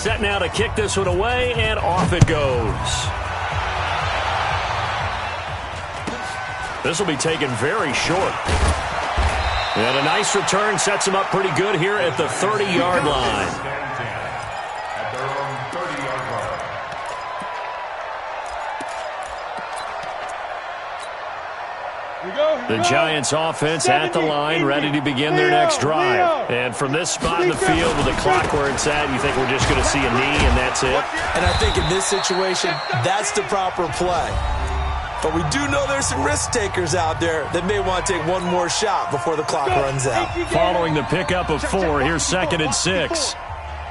set now to kick this one away, and off it goes. This will be taken very short. And a nice return sets him up pretty good here at the 30-yard line. The Giants offense at the line, ready to begin their next drive. And from this spot in the field with the clock where it's at, you think we're just going to see a knee and that's it? And I think in this situation, that's the proper play. But we do know there's some risk takers out there that may want to take one more shot before the clock runs out. Following the pickup of 4, here's 2nd and 6.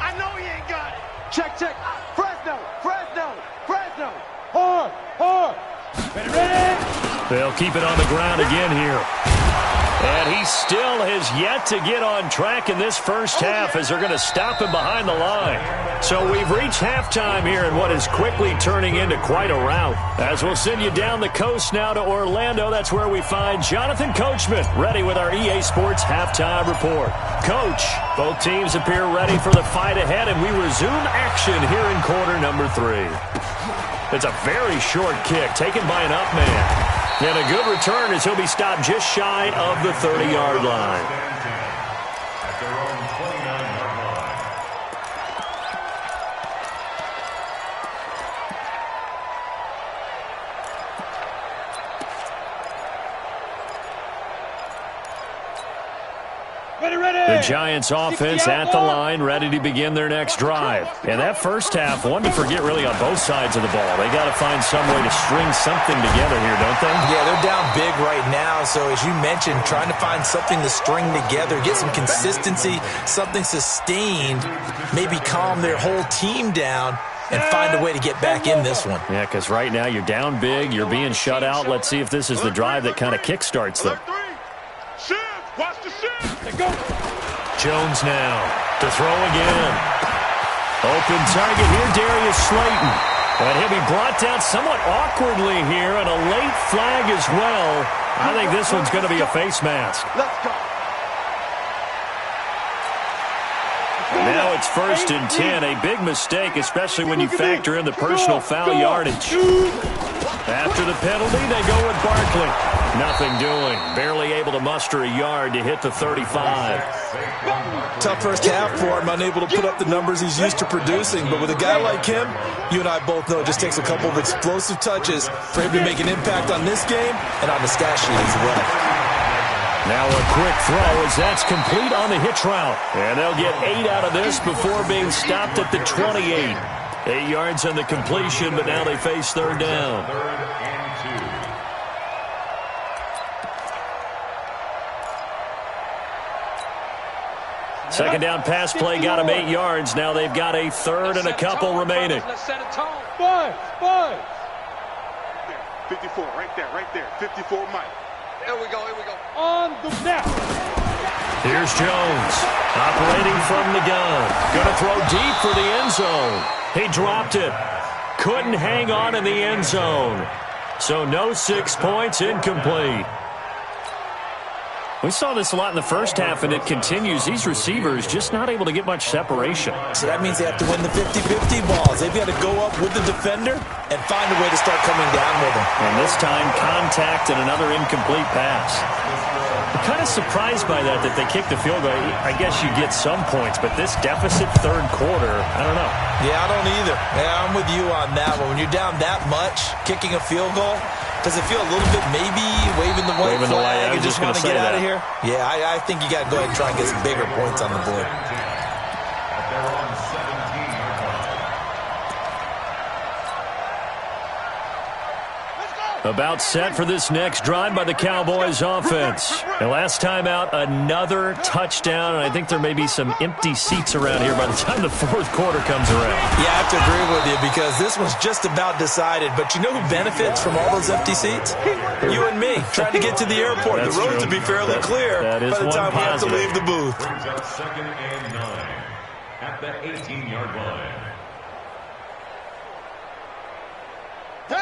I know he ain't got it. Check. Fresno. Hard. Ready. They'll keep it on the ground again here. And he still has yet to get on track in this first half as they're going to stop him behind the line. So we've reached halftime here in what is quickly turning into quite a rout. As we'll send you down the coast now to Orlando, that's where we find Jonathan Coachman, ready with our EA Sports Halftime Report. Coach, both teams appear ready for the fight ahead, and we resume action here in quarter number 3. It's a very short kick taken by an up man. And a good return as he'll be stopped just shy of the 30-yard line. The Giants offense at the line, ready to begin their next drive. And that first half, one to forget really on both sides of the ball. They got to find some way to string something together here, don't they? Yeah, they're down big right now. So as you mentioned, trying to find something to string together, get some consistency, something sustained, maybe calm their whole team down and find a way to get back in this one. Yeah, because right now you're down big, you're being shut out. Let's see if this is the drive that kind of kickstarts them. Watch the shift. Go. Jones now to throw again. Open target here, Darius Slayton. And he'll be brought down somewhat awkwardly here, and a late flag as well. I think this one's going to be a face mask. Let's go. Now it's 1st and 10. A big mistake, especially when you factor in the personal foul yardage. After the penalty, they go with Barkley. Nothing doing. Barely able to muster a yard to hit the 35. Tough first half for him, unable to put up the numbers he's used to producing. But with a guy like him, you and I both know it just takes a couple of explosive touches for him to make an impact on this game and on the stat sheet as well. Now a quick throw as that's complete on the hitch route. And they'll get 8 out of this before being stopped at the 28. 8 yards on the completion, but now they face 3rd down. Second down pass play got them 8 yards. Now they've got a 3rd and a couple remaining. Let's set a tone. Five. 54, right there. 54, Mike. Here we go. On the snap. Here's Jones, operating from the gun. Going to throw deep for the end zone. He dropped it. Couldn't hang on in the end zone. So no 6 points, incomplete. We saw this a lot in the first half, and it continues. These receivers just not able to get much separation. So that means they have to win the 50-50 balls. They've got to go up with the defender and find a way to start coming down with them. And this time, contact and another incomplete pass. I'm kind of surprised by that they kicked the field goal. I guess you get some points, but this deficit 3rd quarter, I don't know. Yeah, I don't either. Yeah, I'm with you on that one. When you're down that much, kicking a field goal, does it feel a little bit maybe waving the white flag and just want to get out of here? Yeah, I think you got to go ahead and try and get some bigger points on the board. About set for this next drive by the Cowboys offense. And last time out, another touchdown, and I think there may be some empty seats around here by the time the 4th quarter comes around. Yeah, I have to agree with you because this one's just about decided. But you know who benefits from all those empty seats? You and me, trying to get to the airport. That's the roads true. will be fairly clear by the time we have to positive. leave the booth. Brings up 2nd and 9 at the 18-yard line.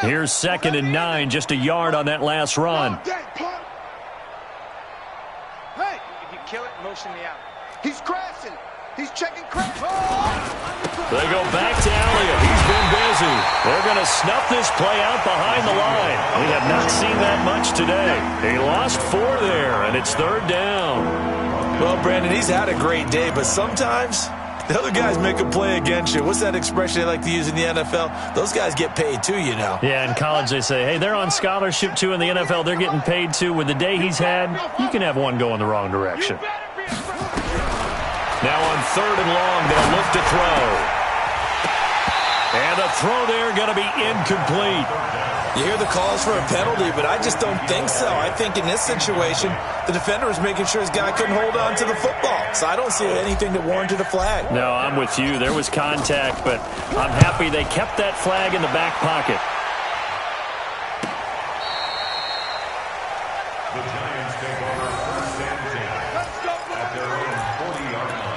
Here's 2nd and 9, just a yard on that last run. Hey, if you kill it, motion me out. He's crashing. He's checking crash. They go back to Elliott. He's been busy. They're going to snuff this play out behind the line. We have not seen that much today. He lost 4 there, and it's 3rd down. Well, Brandon, he's had a great day, but sometimes the other guys make a play against you. What's that expression they like to use in the NFL? Those guys get paid too, you know. Yeah, in college they say, hey, they're on scholarship too. In the NFL, they're getting paid too. With the day he's had, you can have one go in the wrong direction. Now on 3rd and long, they'll look to throw. And the throw there going to be incomplete. You hear the calls for a penalty, but I just don't think so. I think in this situation, the defender was making sure his guy couldn't hold on to the football. So I don't see anything that warranted a flag. No, I'm with you. There was contact, but I'm happy they kept that flag in the back pocket. The Giants take over 1st and 10 at their own 40-yard line.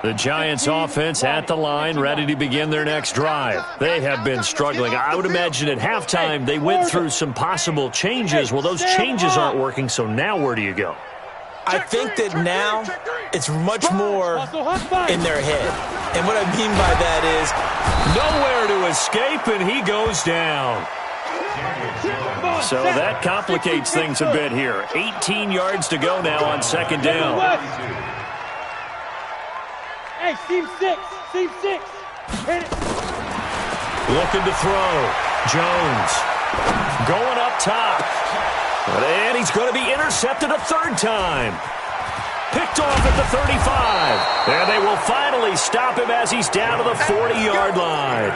The Giants offense at the line, ready to begin their next drive. They have been struggling. I would imagine at halftime they went through some possible changes. Well, those changes aren't working, so now where do you go? I think that now it's much more in their head. And what I mean by that is nowhere to escape, and he goes down. So that complicates things a bit here. 18 yards to go now on 2nd down. Hey, Steve 6. Hit it. Looking to throw. Jones going up top. And he's going to be intercepted a 3rd time. Picked off at the 35. And they will finally stop him as he's down to the 40-yard line.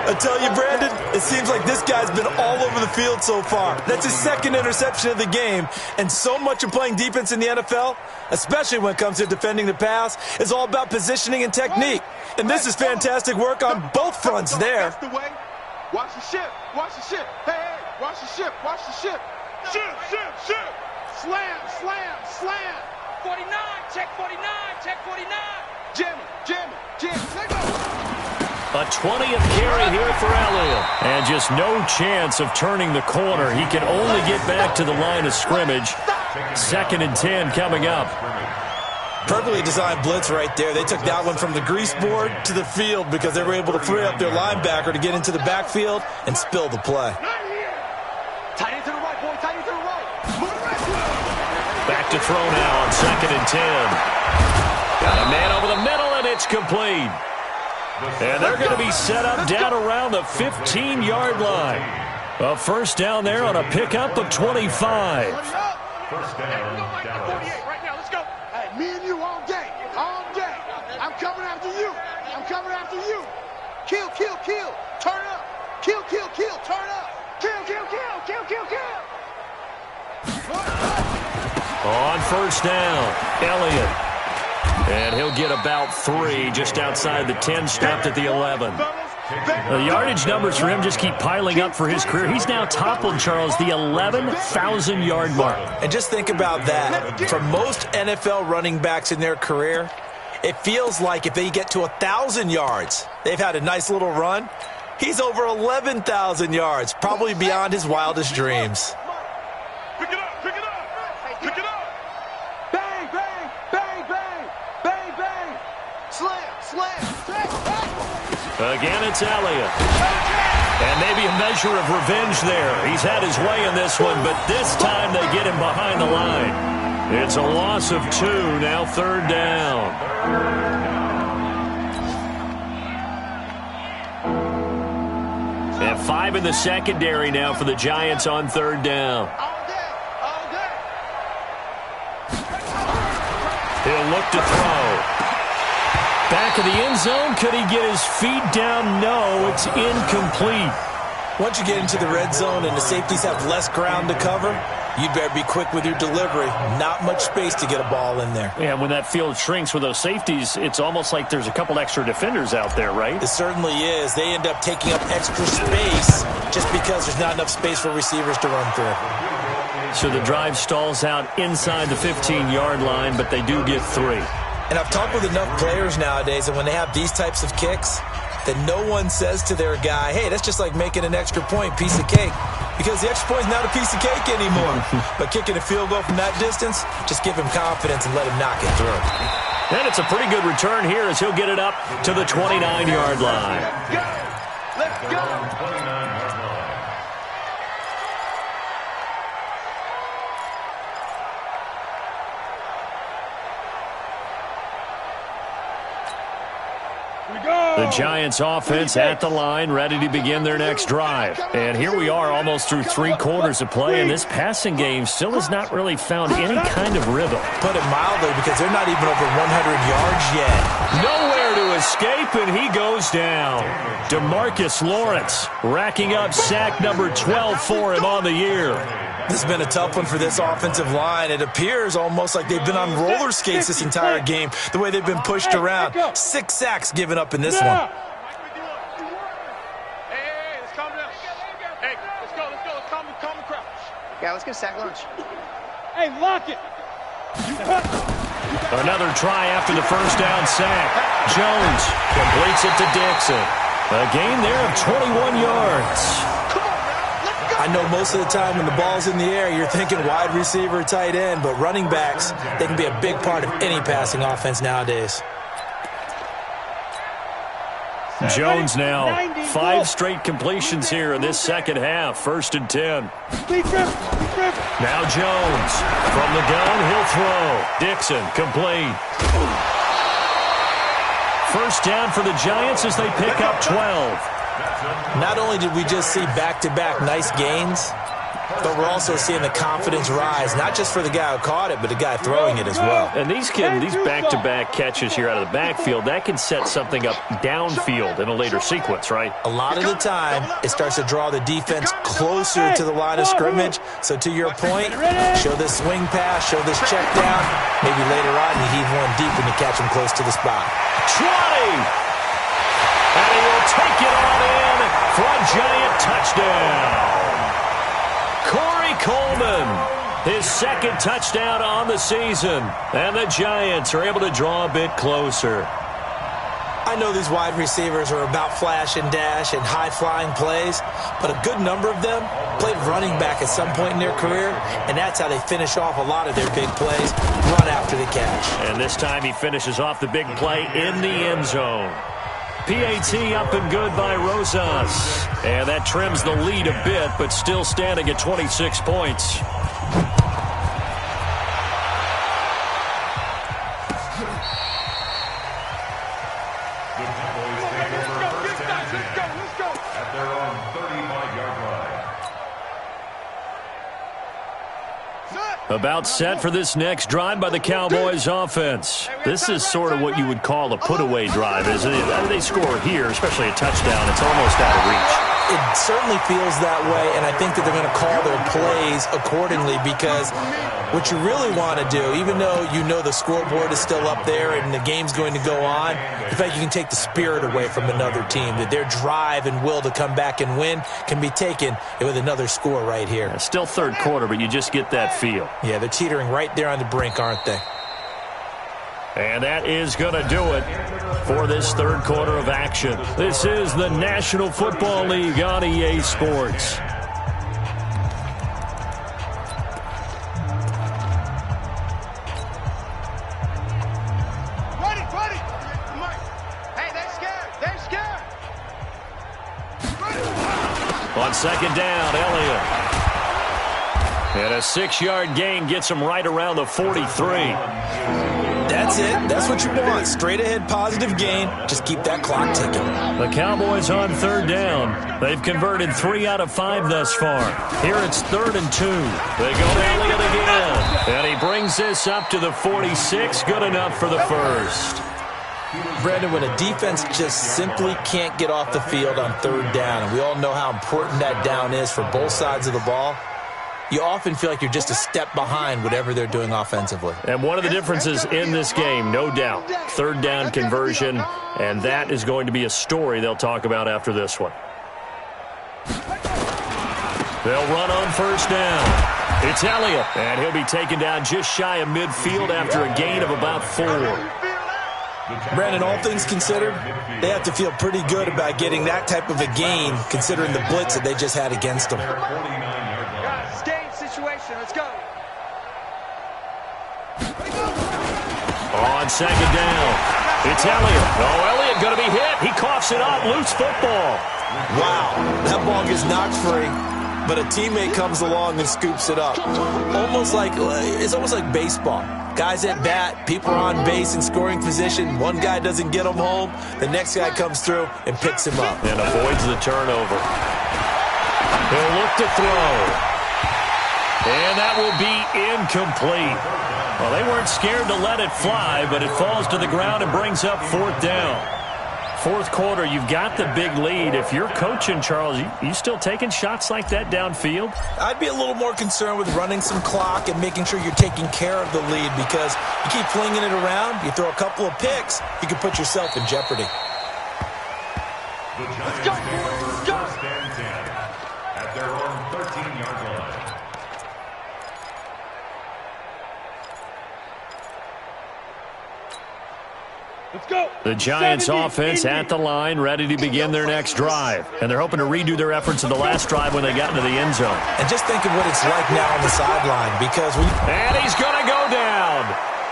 I tell you, Brandon, it seems like this guy's been all over the field so far. That's his 2nd interception of the game. And so much of playing defense in the NFL, especially when it comes to defending the pass, is all about positioning and technique. And this is fantastic work on both fronts there. That's the way. Watch the ship. Watch the ship. Hey, watch the ship. Watch the ship. Ship. Slam. 49, check 49. Jimmy. Let go. A 20th carry here for Elliott. And just no chance of turning the corner. He can only get back to the line of scrimmage. 2nd and 10 coming up. Perfectly designed blitz right there. They took that one from the grease board to the field because they were able to free up their linebacker to get into the backfield and spill the play. Tight end to the right, boy. Tight end to the right. Back to throw now on 2nd and 10. Got a man over the middle, and it's complete. And they're going to be set up down around the 15-yard line. A 1st down there on a pickup of 25. 1st down, Dallas. Right now, let's go. Hey, me and you all day. I'm coming after you. Kill. Turn up. Kill. Turn up. Kill. On 1st down, Elliott. And he'll get about 3 just outside the 10, stopped at the 11. The yardage numbers for him just keep piling up for his career. He's now toppled, Charles, the 11,000-yard mark. And just think about that. For most NFL running backs in their career, it feels like if they get to 1,000 yards, they've had a nice little run. He's over 11,000 yards, probably beyond his wildest dreams. Pick it up. Again, it's Elliott. And maybe a measure of revenge there. He's had his way in this one, but this time they get him behind the line. It's a loss of 2, now 3rd down. And 5 in the secondary now for the Giants on 3rd down. He'll look to throw. Back of the end zone. Could he get his feet down? No, it's incomplete. Once you get into the red zone and the safeties have less ground to cover, you'd better be quick with your delivery. Not much space to get a ball in there. Yeah, when that field shrinks with those safeties, it's almost like there's a couple extra defenders out there, right? It certainly is. They end up taking up extra space just because there's not enough space for receivers to run through. So the drive stalls out inside the 15-yard line, but they do get 3. And I've talked with enough players nowadays that when they have these types of kicks, that no one says to their guy, hey, that's just like making an extra point, piece of cake. because the extra point is not a piece of cake anymore. But kicking a field goal from that distance, just give him confidence and let him knock it through. And it's a pretty good return here as he'll get it up to the 29-yard line. Let's go! 29-yard line. The Giants offense at the line, ready to begin their next drive. And here we are almost through 3 quarters of play, and this passing game still has not really found any kind of rhythm. Put it mildly, because they're not even over 100 yards yet. Nowhere to escape, and he goes down. DeMarcus Lawrence racking up sack number 12 for him on the year. This has been a tough one for this offensive line. It appears almost like they've been on roller skates this entire game, the way they've been pushed around. 6 sacks given up in this one. Hey, let's calm down. Hey, let's go. Calm the crowd. Yeah, let's get sack lunch. Hey, lock it. Another try after the first down sack. Jones completes it to Dixon. A gain there of 21 yards. I know most of the time when the ball's in the air, you're thinking wide receiver, tight end, but running backs, they can be a big part of any passing offense nowadays. Jones now 5 straight completions here in this second half. 1st and 10. Now Jones from the gun, he'll throw. Dixon complete. First down for the Giants as they pick up 12. Not only did we just see back-to-back nice gains, but we're also seeing the confidence rise, not just for the guy who caught it, but the guy throwing it as well. And these back-to-back catches here out of the backfield, that can set something up downfield in a later sequence, right? A lot of the time, it starts to draw the defense closer to the line of scrimmage. So to your point, show this swing pass, show this check down. Maybe later on you heave one deep when you catch him close to the spot. 20! And he will take it on in for a Giant touchdown. Corey Coleman, his 2nd touchdown on the season. And the Giants are able to draw a bit closer. I know these wide receivers are about flash and dash and high-flying plays, but a good number of them played running back at some point in their career, and that's how they finish off a lot of their big plays, run after the catch. And this time he finishes off the big play in the end zone. PAT up and good by Rosas. And that trims the lead a bit, but still standing at 26 points. The Cowboys take over 1st and 10 at their own 35-yard line. About set for this next drive by the Cowboys offense. This is sort of what you would call a put-away drive, isn't it? They score here, especially a touchdown. It's almost out of reach. It certainly feels that way, and I think that they're going to call their plays accordingly, because what you really want to do, even though you know the scoreboard is still up there and the game's going to go on, the fact you can take the spirit away from another team, that their drive and will to come back and win can be taken with another score right here. Yeah, still 3rd quarter, but you just get that feel. Yeah, they're teetering right there on the brink, aren't they? And that is going to do it for this 3rd quarter of action. This is the National Football League on EA Sports. Ready. Hey, they're scared. On 2nd down, Elliott. And a 6-yard gain gets him right around the 43. That's it. That's what you want. Straight ahead positive gain. Just keep that clock ticking. The Cowboys on 3rd down. They've converted 3 out of 5 thus far. Here it's 3rd and 2. They go to Elliott again. And he brings this up to the 46. Good enough for the 1st. Brandon, when a defense just simply can't get off the field on 3rd down, and we all know how important that down is for both sides of the ball, you often feel like you're just a step behind whatever they're doing offensively. And one of the differences in this game, no doubt, 3rd down conversion, and that is going to be a story they'll talk about after this one. They'll run on 1st down. It's Elliott, and he'll be taken down just shy of midfield after a gain of about 4. Brandon, all things considered, they have to feel pretty good about getting that type of a gain, considering the blitz that they just had against them. Guys, game situation. Let's go. On second down, it's Elliott. Oh, Elliott going to be hit. He coughs it up. Loose football. Wow, that ball gets knocked free, but a teammate comes along and scoops it up. It's almost like baseball. Guys at bat, people are on base in scoring position. One guy doesn't get him home. The next guy comes through and picks him up. And avoids the turnover. He'll look to throw. And that will be incomplete. Well, they weren't scared to let it fly, but it falls to the ground and brings up fourth down. Fourth quarter, you've got the big lead. If you're coaching, Charles, you still taking shots like that downfield? I'd be a little more concerned with running some clock and making sure you're taking care of the lead, because you keep flinging it around, you throw a couple of picks, you can put yourself in jeopardy. The Giants take over first and 10 at their own 13-yard line. Let's go. The Giants offense at the line, ready to begin their next drive. And they're hoping to redo their efforts in the last drive when they got into the end zone. And just think of what it's like now on the sideline, because And he's going to go down.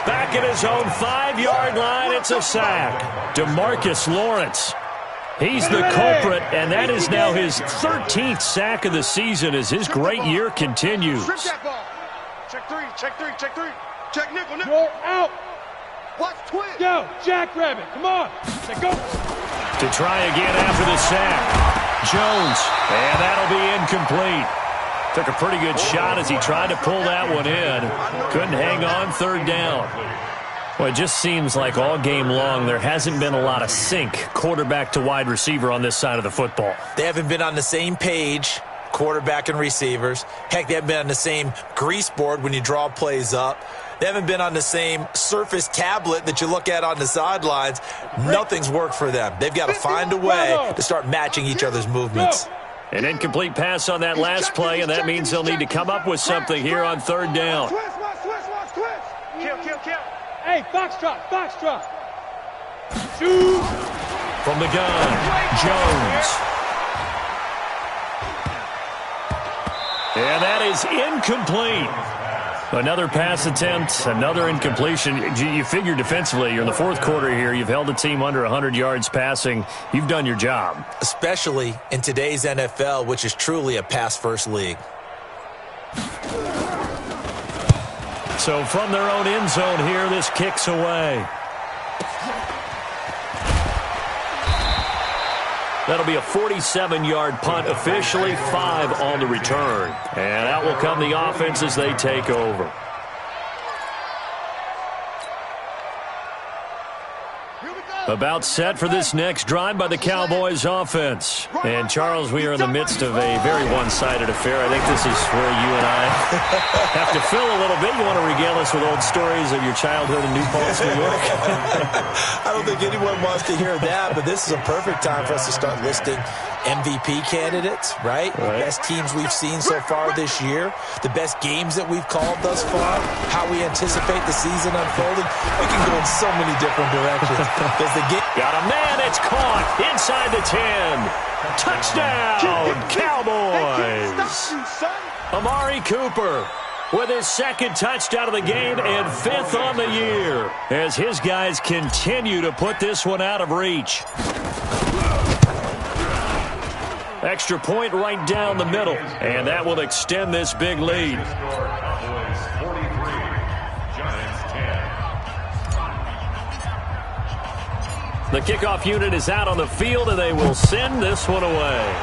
Back at his own 5-yard line, it's a sack. DeMarcus Lawrence. He's the culprit, and that is now his 13th sack of the season as his great year continues. Strip that ball. Check three, check three, check three. Check nickel, nickel. You're out. Watch twin. Go, Jackrabbit. Come on. Let's go. To try again after the sack. Jones, and that'll be incomplete. Took a pretty good shot as he tried to pull that one in. Couldn't hang on, third down. Well, it just seems like all game long there hasn't been a lot of sync quarterback to wide receiver on this side of the football. they haven't been on the same page, quarterback and receivers. Heck, they haven't been on the same grease board when you draw plays up. They haven't been on the same Surface tablet that you look at on the sidelines. Nothing's worked for them. They've got to find a way to start matching each other's movements. An incomplete pass on that last play, and that means they'll need to come up with something here on third down. Twist, watch, twist, watch, twist. Kill, kill, kill. Hey, foxtrot, foxtrot. Shoot. From the gun, Jones. And that is incomplete. Another pass attempt, another incompletion. You figure defensively, you're in the fourth quarter here. You've held a team under 100 yards passing. You've done your job. Especially in today's NFL, which is truly a pass-first league. So from their own end zone here, this kicks away. That'll be a 47-yard punt, officially 5 on the return. And out will come the offense as they take over. About set for this next drive by the Cowboys offense. And, Charles, we are in the midst of a very one-sided affair. I think this is where you and I have to fill a little bit. You want to regale us with old stories of your childhood in New Paltz, New York? I don't think anyone wants to hear that, but this is a perfect time for us to start listing MVP candidates, right? The best teams we've seen so far this year, the best games that we've called thus far, how we anticipate the season unfolding. We can go in so many different directions. Got a man, it's caught inside the 10. Touchdown, Cowboys. Amari Cooper with his second touchdown of the game and 5th on the year as his guys continue to put this one out of reach. Extra point right down the middle, and that will extend this big lead. The kickoff unit is out on the field, and they will send this one away.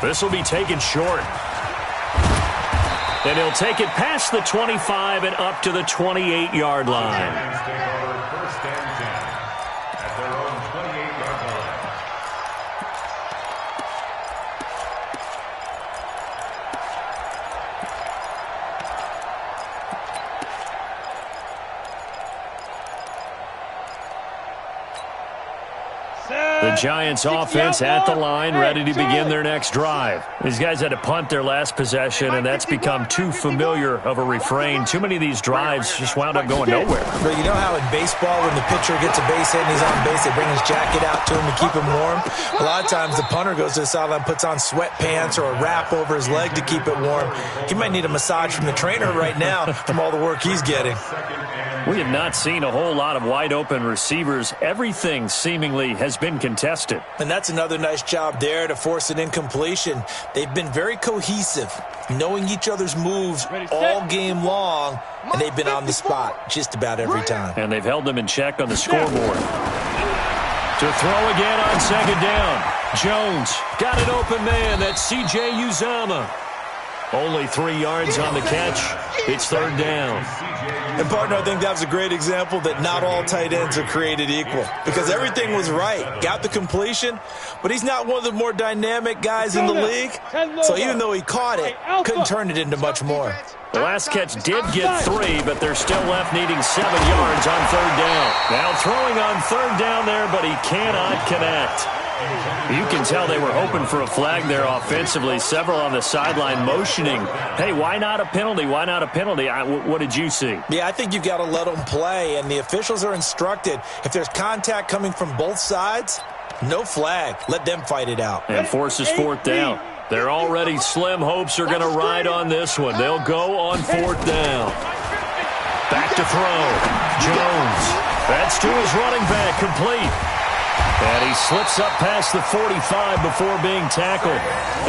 This will be taken short. And he'll take it past the 25 and up to the 28-yard line. The Giants offense at the line, ready to begin their next drive. These guys had to punt their last possession, and that's become too familiar of a refrain. Too many of these drives just wound up going nowhere. But you know how in baseball, when the pitcher gets a base hit and he's on base, they bring his jacket out to him to keep him warm? A lot of times the punter goes to the sideline, puts on sweatpants or a wrap over his leg to keep it warm. He might need a massage from the trainer right now from all the work he's getting. We have not seen a whole lot of wide-open receivers. Everything seemingly has been contested. And that's another nice job there to force an incompletion. They've been very cohesive, knowing each other's moves all game long, and they've been on the spot just about every time. And they've held them in check on the scoreboard. To throw again on second down. Jones got an open man. That's C.J. Uzomah. Only 3 yards on the catch. It's third down. And, partner, I think that was a great example that not all tight ends are created equal, because everything was right. Got the completion, but he's not one of the more dynamic guys in the league. So even though he caught it, couldn't turn it into much more. The last catch did get 3, but they're still left needing 7 yards on third down. Now throwing on third down there, but he cannot connect. You can tell they were hoping for a flag there offensively. Several on the sideline motioning, hey, why not a penalty? Why not a penalty? What did you see? Yeah, I think you've got to let them play, and the officials are instructed, if there's contact coming from both sides, no flag. Let them fight it out. And forces fourth down. Their already slim hopes are going to ride on this one. They'll go on fourth down. Back to throw. Jones. That's to his running back, complete. And he slips up past the 45 before being tackled.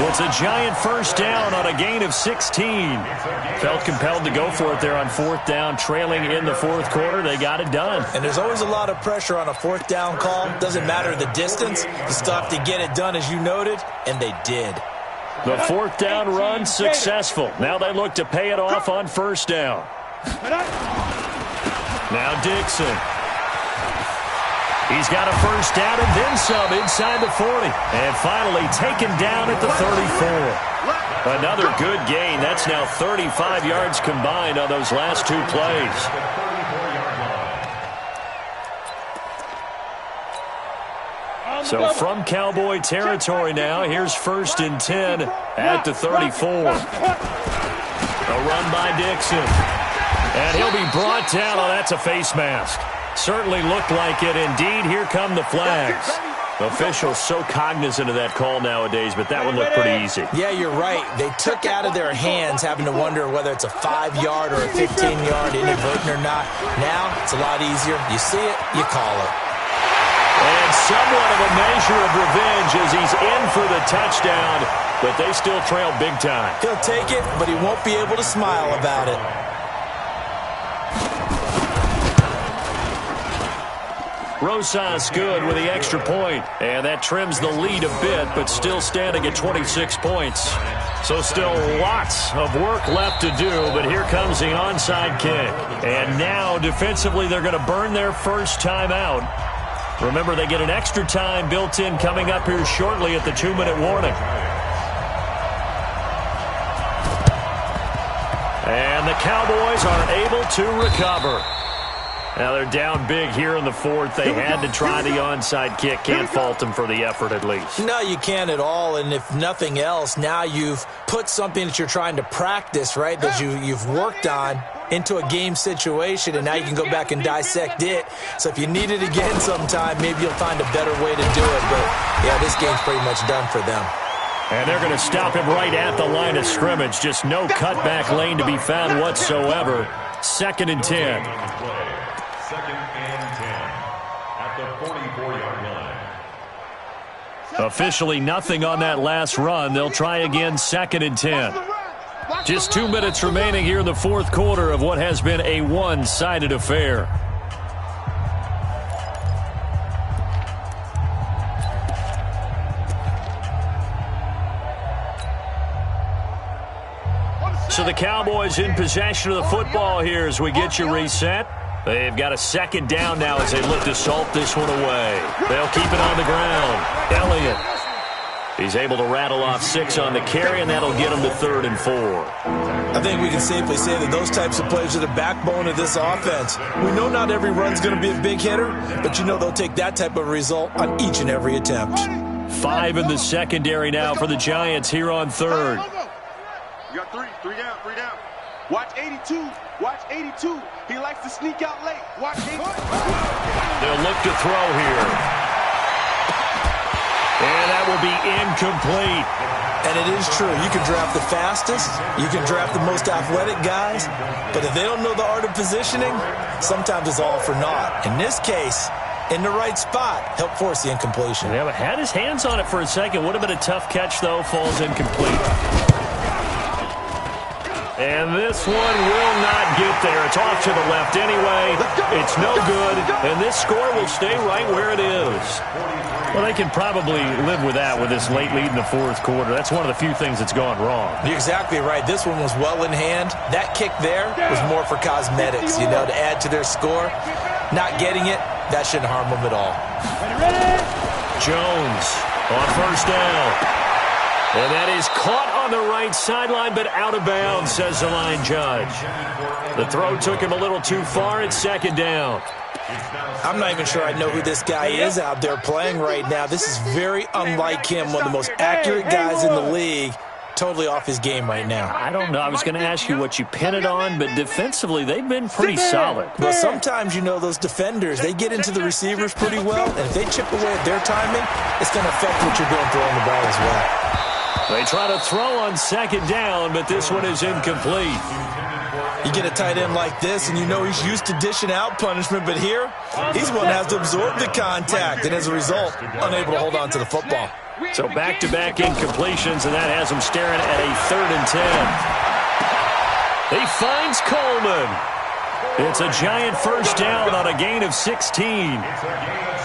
It's a giant first down on a gain of 16. Felt compelled to go for it there on fourth down, trailing in the fourth quarter. They got it done. And there's always a lot of pressure on a fourth down call. Doesn't matter the distance. You still have to get it done, as you noted, and they did. The fourth down run successful. Now they look to pay it off on first down. Now Dixon. He's got a first down and then some inside the 40. And finally taken down at the 34. Another good gain. That's now 35 yards combined on those last 2 plays. So from Cowboy territory now, here's 1st and 10 at the 34. A run by Dixon. And he'll be brought down. Oh, that's a face mask. Certainly looked like it. Indeed, here come the flags. Officials so cognizant of that call nowadays, but that one looked pretty easy. Yeah, you're right. They took out of their hands having to wonder whether it's a 5-yard or a 15-yard inadvertent or not. Now, it's a lot easier. You see it, you call it. And somewhat of a measure of revenge as he's in for the touchdown, but they still trail big time. He'll take it, but he won't be able to smile about it. Rosas good with the extra point, and that trims the lead a bit, but still standing at 26 points. So still lots of work left to do, but here comes the onside kick. And now defensively they're going to burn their first time out. Remember, they get an extra time built in coming up here shortly at the 2-minute warning. And the Cowboys are able to recover. Now they're down big here in the fourth. They had to try the onside kick. Can't fault them for the effort at least. No, you can't at all. And if nothing else, now you've put something that you're trying to practice, right, that you've worked on into a game situation, and now you can go back and dissect it. So if you need it again sometime, maybe you'll find a better way to do it. But, yeah, this game's pretty much done for them. And they're going to stop him right at the line of scrimmage. Just no cutback lane to be found whatsoever. 2nd and 10. 2nd and 10 at the 44-yard line. Officially nothing on that last run. They'll try again 2nd and 10. Just 2 minutes remaining here in the fourth quarter of what has been a one-sided affair. So the Cowboys in possession of the football here as we get you reset. They've got a 2nd down now as they look to salt this one away. They'll keep it on the ground. Elliott He's able to rattle off 6 on the carry, and that'll get him to 3rd and 4. I think we can safely say that those types of plays are the backbone of this offense. We know not every run's going to be a big hitter, but you know they'll take that type of result on each and every attempt. 5 in the secondary now for the Giants here on 3rd. You got 3 down, 3 down. Watch 82, watch 82. He likes to sneak out late. Watch 82. They'll look to throw here. And that will be incomplete. And it is true. You can draft the fastest. You can draft the most athletic guys. But if they don't know the art of positioning, sometimes it's all for naught. In this case, in the right spot, help force the incompletion. Yeah, but had his hands on it for a second. Would have been a tough catch, though. Falls incomplete. And this one will not get there. It's off to the left anyway. It's no good. And this score will stay right where it is. Well, they can probably live with that with this late lead in the 4th quarter. That's one of the few things that's gone wrong. You're exactly right. This one was well in hand. That kick there was more for cosmetics, to add to their score. Not getting it, that shouldn't harm them at all. Jones on 1st down. And that is caught on the right sideline, but out of bounds, says the line judge. The throw took him a little too far. It's 2nd down. I'm not even sure I know who this guy is out there playing right now. This is very unlike him, one of the most accurate guys in the league. Totally off his game right now. I don't know. I was going to ask you what you pin it on, but defensively, they've been pretty solid. Well, sometimes, those defenders, they get into the receivers pretty well, and if they chip away at their timing, it's going to affect what you're doing throwing the ball as well. They try to throw on 2nd down, but this one is incomplete. You get a tight end like this, and he's used to dishing out punishment, but here, he's one that has to absorb the contact, and as a result, unable to hold on to the football. So back-to-back incompletions, and that has him staring at a 3rd and 10. He finds Coleman. It's a giant 1st down on a gain of 16.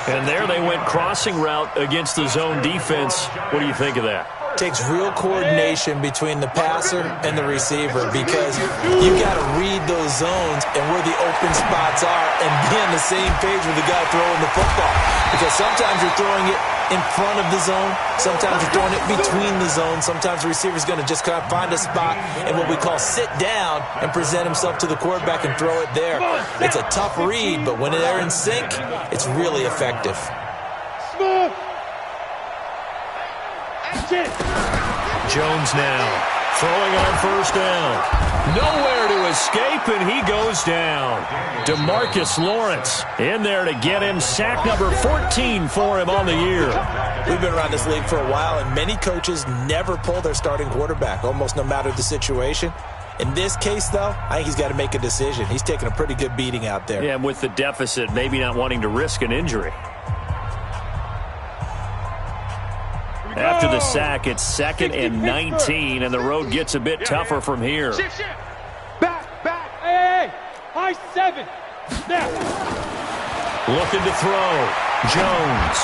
And there they went crossing route against the zone defense. What do you think of that? Takes real coordination between the passer and the receiver because you got to read those zones and where the open spots are and be on the same page with the guy throwing the football. Because sometimes you're throwing it in front of the zone, sometimes you're throwing it between the zones, sometimes the receiver's going to just kind of find a spot and what we call sit down and present himself to the quarterback and throw it there. It's a tough read, but when they're in sync, it's really effective. Smooth. Jones now throwing on 1st down. Nowhere to escape, and he goes down. DeMarcus Lawrence in there to get him. Sack number 14 for him on the year. We've been around this league for a while, and many coaches never pull their starting quarterback, almost no matter the situation. In this case, though, I think he's got to make a decision. He's taking a pretty good beating out there. Yeah, with the deficit, maybe not wanting to risk an injury. After the sack, it's 2nd and 19, and the road gets a bit tougher from here. Back. Hey. High 7. Now. Looking to throw. Jones.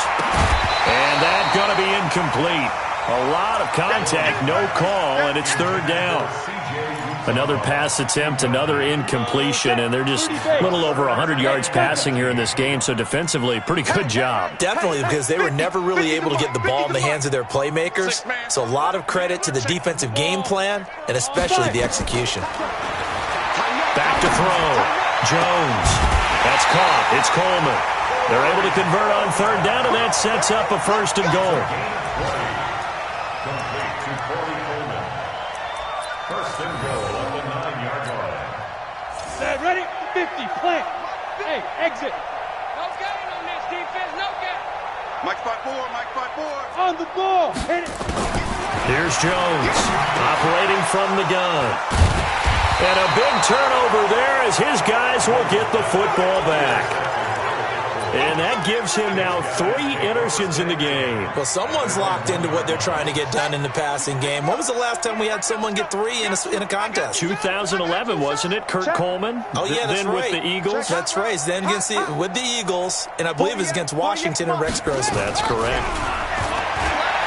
And that's going to be incomplete. A lot of contact, no call, and it's 3rd down. Another pass attempt, another incompletion, and they're just a little over 100 yards passing here in this game, so defensively, pretty good job. Definitely, because they were never really able to get the ball in the hands of their playmakers, so a lot of credit to the defensive game plan and especially the execution. Back to throw. Jones. That's caught. It's Coleman. They're able to convert on 3rd down, and that sets up a 1st and goal. Ready? 50. Plant. Hey, exit. No gain on this defense. No gain. Mike 5-4, Mike 5-4. On the ball. Hit it. Here's Jones operating from the gun. And a big turnover there as his guys will get the football back. And that gives him now 3 interceptions in the game. Well, someone's locked into what they're trying to get done in the passing game. When was the last time we had someone get 3 in a contest? 2011, wasn't it? Kurt Coleman? Oh, yeah, that's then right. With the Eagles? That's right. Then with the Eagles, and I believe it was against Washington and Rex Grossman. That's correct.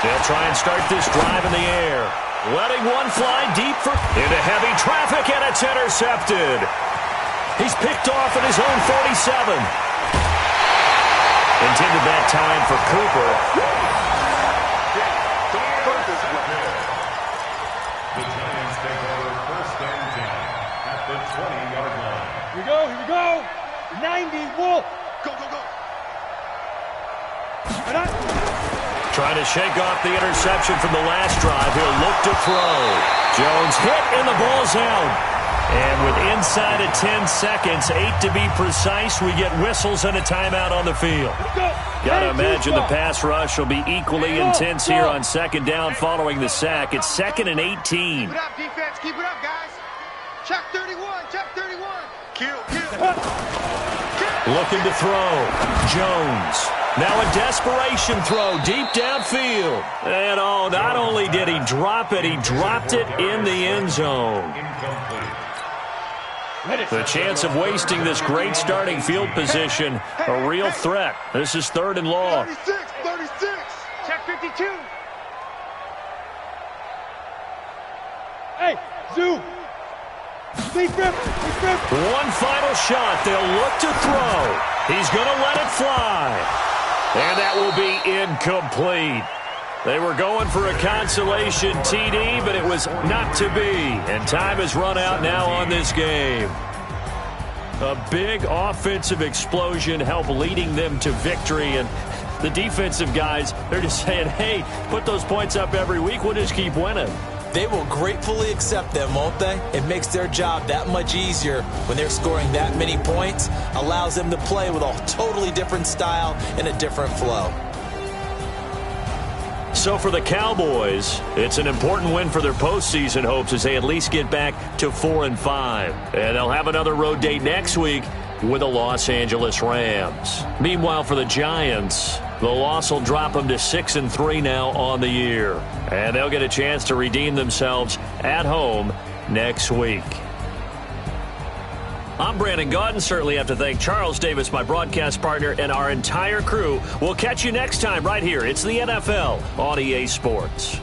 They'll try and start this drive in the air. Letting one fly deep into heavy traffic, and it's intercepted. He's picked off at his own 47. Intended that time for Cooper. Trying to shake off the interception from the last drive. He'll look to throw. Jones hit and the ball's out. And with inside of 10 seconds, 8 to be precise, we get whistles and a timeout on the field. Got to imagine the pass rush will be equally intense here on second down following the sack. It's 2nd and 18. Keep it up, defense. Keep it up, guys. Check 31. Check 31. Kill. Looking to throw. Jones. Now a desperation throw deep downfield. And not only did he drop it, he dropped it in the end zone. The chance of wasting this great starting field position, a real threat. This is 3rd and long. 36. Check 52. Hey, Zoo. One final shot. They'll look to throw. He's going to let it fly. And that will be incomplete. They were going for a consolation TD, but it was not to be. And time has run out now on this game. A big offensive explosion helped leading them to victory. And the defensive guys, they're just saying, hey, put those points up every week. We'll just keep winning. They will gratefully accept them, won't they? It makes their job that much easier when they're scoring that many points. Allows them to play with a totally different style and a different flow. So for the Cowboys, it's an important win for their postseason hopes as they at least get back to 4-5. And they'll have another road date next week with the Los Angeles Rams. Meanwhile, for the Giants, the loss will drop them to 6-3 now on the year. And they'll get a chance to redeem themselves at home next week. I'm Brandon Gaudin. Certainly have to thank Charles Davis, my broadcast partner, and our entire crew. We'll catch you next time right here. It's the NFL on EA Sports.